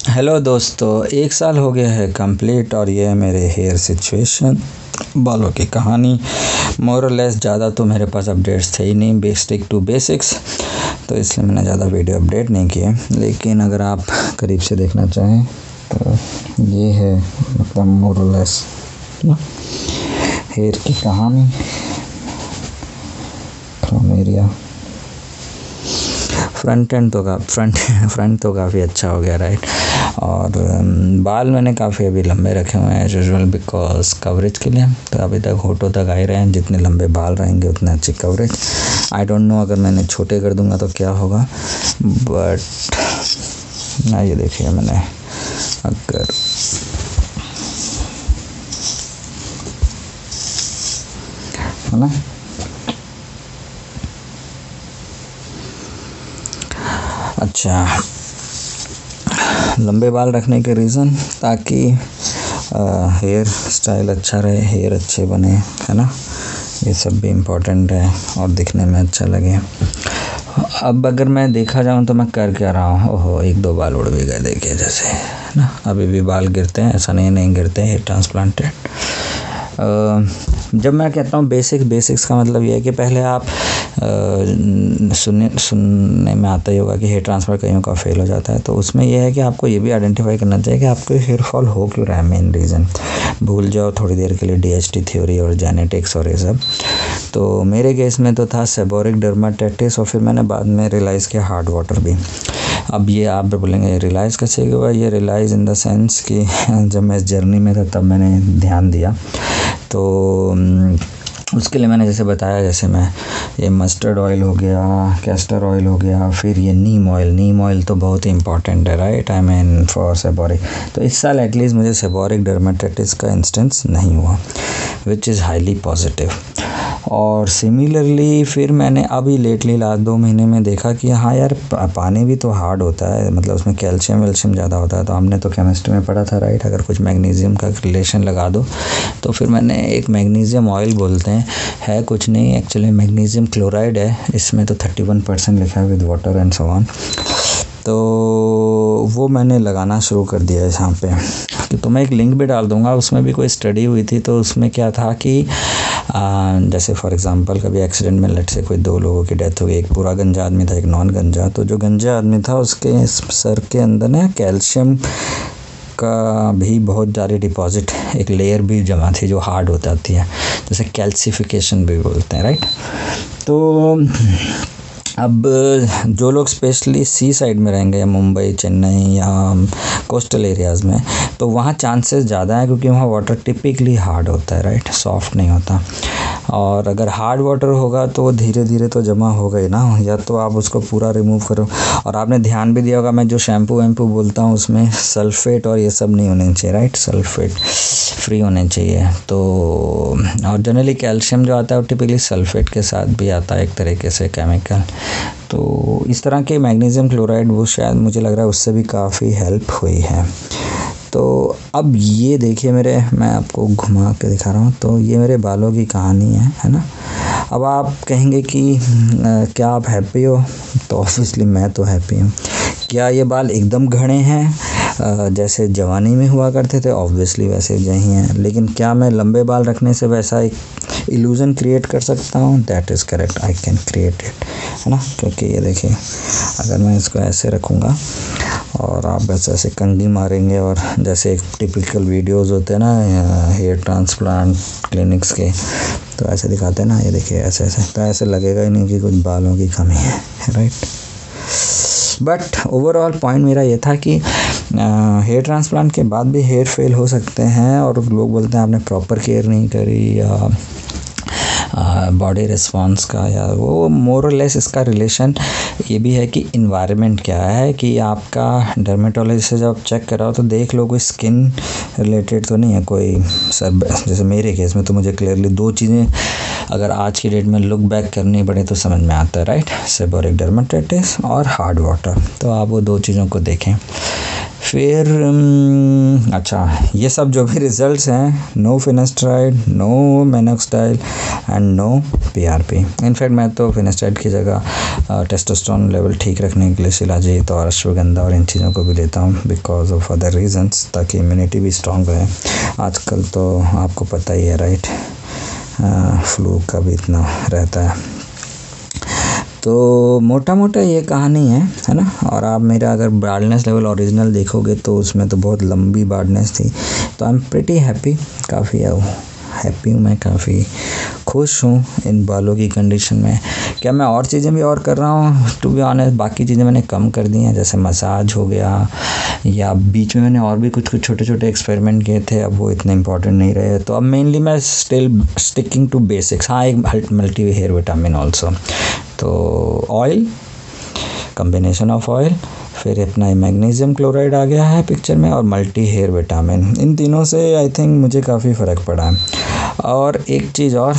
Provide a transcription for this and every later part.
Hello दोस्तों, 1 साल हो गया है कंप्लीट और ये है मेरे हेयर सिचुएशन, बालों की कहानी। मोर और लेस ज़्यादा तो मेरे पास अपडेट्स थे ही नहीं, बेसिक टू बेसिक्स, तो इसलिए मैंने ज़्यादा वीडियो अपडेट नहीं किए। लेकिन अगर आप करीब से देखना चाहें तो ये है मतलब मोर और लेस हेयर की कहानी फ्रॉम एरिया। फ्रंट तो काफ़ी अच्छा हो गया, राइट। और बाल मैंने काफ़ी अभी लंबे रखे हुए हैं एज यूजुअल, बिकॉज कवरेज के लिए। तो अभी तक होठों तक आ ही रहे हैं, जितने लंबे बाल रहेंगे उतने अच्छी कवरेज। आई डोंट नो अगर मैंने छोटे कर दूंगा तो क्या होगा, बट ना ये देखिए मैंने अगर है ना अच्छा, लंबे बाल रखने के रीज़न ताकि हेयर स्टाइल अच्छा रहे, हेयर अच्छे बने, है ना। ये सब भी इम्पोर्टेंट है और दिखने में अच्छा लगे। अब अगर मैं देखा जाऊँ तो मैं कर क्या रहा हूँ, ओहो 1-2 बाल उड़ भी गए, देखिए जैसे, है ना। अभी भी बाल गिरते हैं, ऐसा नहीं गिरते, हेयर ट्रांसप्लांटेड। जब मैं कहता हूँ बेसिक्स का मतलब ये है कि पहले आप सुनने में आता ही होगा कि हेयर ट्रांसफ़र कईयों का फेल हो जाता है। तो उसमें यह है कि आपको ये भी आइडेंटिफाई करना चाहिए कि आपको हेयर फॉल हो क्यों रहा है। मेन रीज़न भूल जाओ थोड़ी देर के लिए DHT थ्योरी और जेनेटिक्स और ये सब। तो मेरे केस में तो था सेबोरिक डर्माटाइटिस, और फिर मैंने बाद में रियलाइज़ किया हार्ड वाटर भी। अब ये आप बोलेंगे रियलाइज़ कैसे हुआ? ये रियलाइज़ इन द सेंस कि जब मैं इस जर्नी में था तब मैंने ध्यान दिया। तो उसके लिए मैंने जैसे बताया, जैसे मैं ये मस्टर्ड ऑयल हो गया, कैस्टर ऑयल हो गया, फिर ये नीम ऑयल तो बहुत ही इंपॉर्टेंट है, right. I mean for seborrheic. तो इस साल एटलीस्ट मुझे सेबोरिक डर्माटाइटिस का इंस्टेंस नहीं हुआ, विच इज़ हाईली पॉजिटिव। और सिमिलरली फिर मैंने अभी लेटली लास्ट 2 महीने में देखा कि हाँ यार, पानी भी तो हार्ड होता है, मतलब उसमें कैल्शियम ज़्यादा होता है। तो हमने तो केमिस्ट्री में पढ़ा था, राइट। अगर कुछ मैग्नीशियम का रिलेशन लगा दो तो फिर मैंने एक मैग्नीशियम ऑयल बोलते हैं, है कुछ नहीं एक्चुअली मैग्नीशियम क्लोराइड है, इसमें तो 31% लिखा है with water and so on. तो वो मैंने लगाना शुरू कर दिया है यहाँ पे। तो मैं एक लिंक भी डाल दूँगा, उसमें भी कोई स्टडी हुई थी। तो उसमें क्या था कि जैसे फॉर एग्जांपल कभी एक्सीडेंट में लेट से कोई 2 लोगों की डेथ हो गई, एक पूरा गंजा आदमी था, एक नॉन गंजा। तो जो गंजा आदमी था उसके सर के अंदर ना कैल्शियम का भी बहुत ज़्यादा डिपॉजिट, एक लेयर भी जमा थी जो हार्ड हो जाती है, जैसे कैल्सिफिकेशन भी बोलते हैं, राइट। तो अब जो लोग स्पेशली सी साइड में रहेंगे या मुंबई, चेन्नई या कोस्टल एरियाज़ में, तो वहाँ चांसेस ज़्यादा है क्योंकि वहाँ वाटर टिपिकली हार्ड होता है, राइट, सॉफ्ट नहीं होता। और अगर हार्ड वाटर होगा तो धीरे धीरे तो जमा होगा ही ना, या तो आप उसको पूरा रिमूव करो। और आपने ध्यान भी दिया होगा मैं जो शैम्पू वैम्पू बोलता हूँ उसमें सल्फेट और ये सब नहीं होने चाहिए, राइट, सल्फेट फ्री होने चाहिए। तो और जनरली कैल्शियम जो आता है वो टिपिकली सल्फेट के साथ भी आता है, एक तरीके से केमिकल। तो इस तरह के मैग्नीशियम क्लोराइड वो शायद मुझे लग रहा है उससे भी काफ़ी हेल्प हुई है। तो अब ये देखिए मैं आपको घुमा के दिखा रहा हूँ। तो ये मेरे बालों की कहानी है ना। अब आप कहेंगे कि क्या आप हैप्पी हो? तो ऑब्वियसली मैं तो हैप्पी हूँ। क्या ये बाल एकदम घने हैं जैसे जवानी में हुआ करते थे? ऑब्वियसली वैसे ही हैं। लेकिन क्या मैं लंबे बाल रखने से वैसा एक इल्यूज़न क्रिएट कर सकता हूँ? That is correct, I can create it, है ना। क्योंकि ये देखिए अगर मैं इसको ऐसे रखूँगा और आप बस ऐसे कंघी मारेंगे, और जैसे एक टिपिकल वीडियोस होते हैं ना हेयर ट्रांसप्लांट क्लिनिक्स के, तो ऐसे दिखाते हैं ना, ये देखिए ऐसे तो ऐसे लगेगा ही नहीं कि कुछ बालों की कमी है, राइट। बट ओवरऑल पॉइंट मेरा ये था कि हेयर ट्रांसप्लांट के बाद भी हेयर फेल हो सकते हैं, और लोग बोलते हैं आपने प्रॉपर केयर नहीं करी या बॉडी रिस्पॉन्स का, या वो मोर और लेस इसका रिलेशन ये भी है कि इन्वायरमेंट क्या है, कि आपका डर्मेटोलॉजिस्ट से जब चेक कराओ तो देख लो कोई स्किन रिलेटेड तो नहीं है कोई सब। जैसे मेरे केस में तो मुझे क्लियरली 2 चीज़ें अगर आज की डेट में लुक बैक करनी पड़े तो समझ में आता है, राइट, सेबोरिक डर्माटाइटिस और हार्ड वाटर। तो आप वो 2 चीज़ों को देखें। फिर अच्छा, ये सब जो भी रिजल्ट्स हैं, no finasteride, no minoxidil and no PRP. In fact मैं तो फिनेस्ट्राइड की जगह टेस्टोस्टेरोन लेवल ठीक रखने के लिए शिलाजीत और अश्वगंधा और इन चीज़ों को भी लेता हूँ बिकॉज ऑफ अदर रीजंस, ताकि इम्यूनिटी भी स्ट्रॉन्ग रहे। आजकल तो आपको पता ही है राइट, फ्लू का भी इतना रहता है। तो मोटा मोटा ये कहानी है ना। और आप मेरा अगर बार्डनेस लेवल ओरिजिनल देखोगे तो उसमें तो बहुत लंबी बार्डनेस थी। तो आई एम प्रिटी हैप्पी, काफ़ी हैप्पी हूँ मैं, काफ़ी खुश हूँ इन बालों की कंडीशन में। क्या मैं और चीज़ें भी और कर रहा हूँ? टू बी ऑनेस्ट बाकी चीज़ें मैंने कम कर दी हैं, जैसे मसाज हो गया, या बीच में मैंने और भी कुछ छोटे छोटे एक्सपेरिमेंट किए थे, अब वो इतने इंपॉर्टेंट नहीं रहे। तो अब मेनली मैं स्टिल स्टिकिंग टू बेसिक्स। हाँ, एक मल्टी हेयर विटामिन ऑल्सो। तो ऑयल, कम्बिनेशन ऑफ ऑयल, फिर अपना मैग्नीशियम क्लोराइड आ गया है पिक्चर में, और मल्टी हेयर विटामिन। इन तीनों से आई थिंक मुझे काफ़ी फ़र्क पड़ा है। और एक चीज़ और,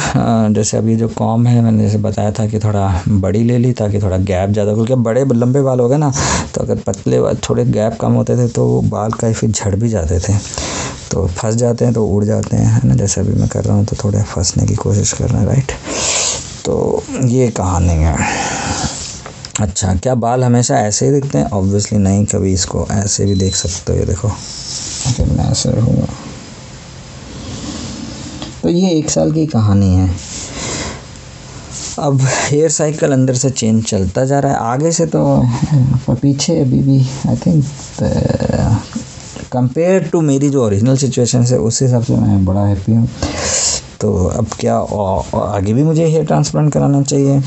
जैसे अभी जो कॉम है, मैंने जैसे बताया था कि थोड़ा बड़ी ले ली ताकि थोड़ा गैप ज़्यादा, क्योंकि बड़े लंबे बाल हो गए ना, तो अगर पतले थोड़े गैप कम होते थे तो बाल काफ़ी झड़ भी जाते थे, तो फंस जाते हैं, तो उड़ जाते हैं, है ना। जैसे अभी मैं कर रहा हूँ तो थोड़े फंसने की कोशिश कर रहा है राइट। तो ये कहानी है। अच्छा, क्या बाल हमेशा ऐसे ही दिखते हैं? ऑब्वियसली नहीं, कभी इसको ऐसे भी देख सकते हो, ये देखो, अगर मैं ऐसे रहूँगा। तो ये 1 साल की कहानी है। अब हेयर साइकिल अंदर से चेंज चलता जा रहा है, आगे से तो, पर पीछे अभी भी आई थिंक कंपेयर टू मेरी जो ओरिजिनल सिचुएशन है उस हिसाब से मैं बड़ा हैप्पी हूँ। तो अब क्या आगे भी मुझे हेयर ट्रांसप्लांट कराना चाहिए?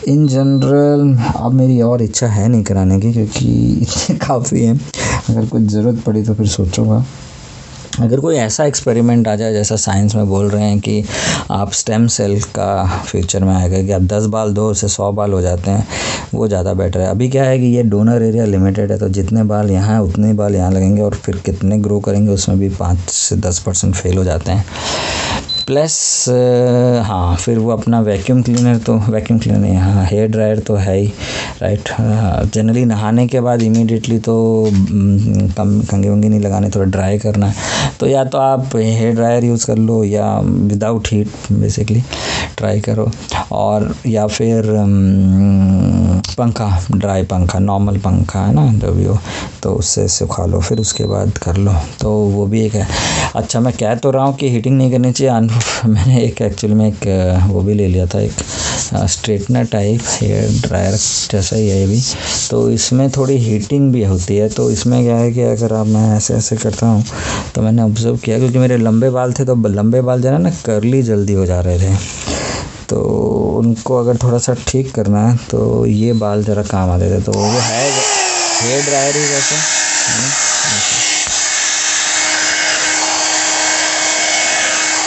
इन जनरल अब मेरी और इच्छा है नहीं कराने की, क्योंकि इतने काफ़ी हैं। अगर कुछ ज़रूरत पड़ी तो फिर सोचूंगा। अगर कोई ऐसा एक्सपेरिमेंट आ जाए जैसा साइंस में बोल रहे हैं कि आप स्टेम सेल का फ्यूचर में आएगा कि आप 10 बाल दो उससे 100 बाल हो जाते हैं, वो ज़्यादा बेटर है। अभी क्या है कि ये डोनर एरिया लिमिटेड है, तो जितने बाल यहाँ है उतने बाल यहाँ लगेंगे, और फिर कितने ग्रो करेंगे उसमें भी 5 से 10% फेल हो जाते हैं। प्लस हाँ, फिर वो अपना वैक्यूम क्लीनर नहीं, हाँ हेयर ड्रायर तो है ही राइट। जनरली नहाने के बाद इमीडिएटली तो कंघी वंगी नहीं लगाने, थोड़ा ड्राई करना है। तो या तो आप हेयर ड्रायर यूज़ कर लो, या विदाउट हीट बेसिकली ट्राई करो, और या फिर पंखा, ड्राई पंखा, नॉर्मल पंखा है ना जो भी हो, तो उससे सुखा लो, फिर उसके बाद कर लो, तो वो भी एक है। अच्छा, मैं कह तो रहा हूँ कि हीटिंग नहीं करनी चाहिए। मैंने एक एक्चुअली में एक वो भी ले लिया था, एक स्ट्रेटनर टाइप हेयर ड्रायर जैसा ही है ये भी, तो इसमें थोड़ी हीटिंग भी होती है। तो इसमें क्या है कि अगर आप मैं ऐसे ऐसे करता हूँ तो मैंने ऑब्जर्व किया, क्योंकि मेरे लंबे बाल थे, तो लंबे बाल जो है ना कर्ली जल्दी हो जा रहे थे, तो उनको अगर थोड़ा सा ठीक करना है तो ये बाल ज़रा काम आते थे। तो वो है हेयर ड्रायर ही जैसे,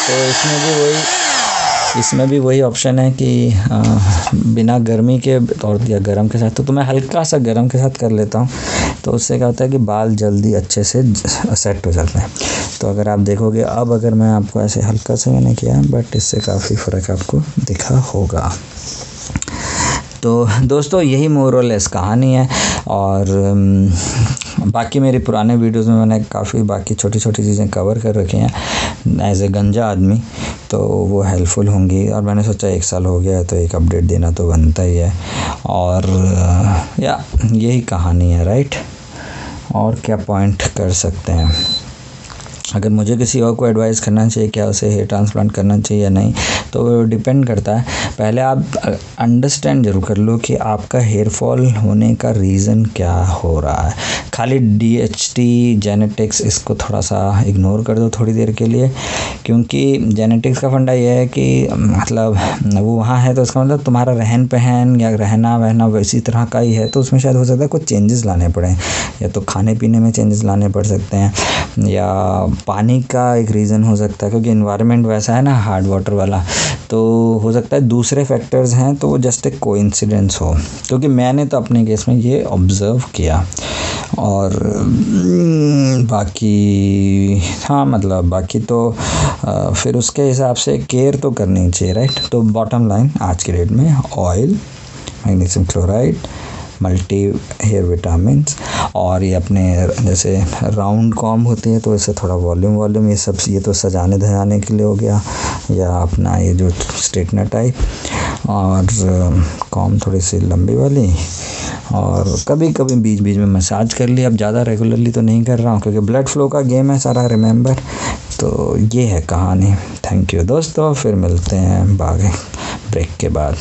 तो इसमें भी वही ऑप्शन है कि बिना गर्मी के और या गर्म के साथ। तो मैं हल्का सा गर्म के साथ कर लेता हूँ, तो उससे क्या होता है कि बाल जल्दी अच्छे से सेट हो जाते हैं। तो अगर आप देखोगे, अब अगर मैं आपको ऐसे हल्का से मैंने किया है, बट इससे काफ़ी फ़र्क आपको दिखा होगा। तो दोस्तों यही मोरलेस कहानी है। और बाकी मेरे पुराने वीडियोस में मैंने काफ़ी बाकी छोटी छोटी चीज़ें कवर कर रखी हैं एज ए गंजा आदमी, तो वो हेल्पफुल होंगी। और मैंने सोचा 1 साल हो गया है तो एक अपडेट देना तो बनता ही है। और या यही कहानी है राइट। और क्या पॉइंट कर सकते हैं? अगर मुझे किसी और को एडवाइस करना चाहिए क्या उसे हेयर ट्रांसप्लांट करना चाहिए या नहीं, तो डिपेंड करता है। पहले आप अंडरस्टैंड जरूर कर लो कि आपका हेयर फॉल होने का रीज़न क्या हो रहा है। खाली DHT जेनेटिक्स इसको थोड़ा सा इग्नोर कर दो थोड़ी देर के लिए, क्योंकि जेनेटिक्स का फंडा ये है कि मतलब वो वहाँ है तो इसका मतलब तुम्हारा रहन पहन या रहना वहना वैसी तरह का ही है, तो उसमें शायद हो सकता है कुछ चेंजेस लाने पड़े, या तो खाने पीने में चेंजेस लाने पड़ सकते हैं, या पानी का एक रीज़न हो सकता है, क्योंकि इन्वायरमेंट वैसा है ना हार्ड वाटर वाला, तो हो सकता है दूसरे फैक्टर्स हैं, तो वो जस्ट एक कोइंसिडेंस हो। क्योंकि मैंने तो अपने केस में ये ऑब्ज़र्व किया। और बाकी हाँ, मतलब बाकी तो फिर उसके हिसाब से केयर तो करनी चाहिए राइट। तो बॉटम लाइन आज के डेट में oil, magnesium chloride, multi hair vitamins, और ये अपने जैसे राउंड कॉम होती है तो इससे थोड़ा वॉल्यूम ये सब, ये तो सजाने धजाने के लिए हो गया, या अपना ये जो स्ट्रेटनर टाइप, और कॉम थोड़ी सी लंबी वाली, और कभी कभी बीच बीच में मसाज कर लिया। अब ज़्यादा रेगुलरली तो नहीं कर रहा हूँ क्योंकि ब्लड फ्लो का गेम है सारा, रिमेंबर। तो ये है कहानी। थैंक यू दोस्तों, फिर मिलते हैं बागे ब्रेक के बाद।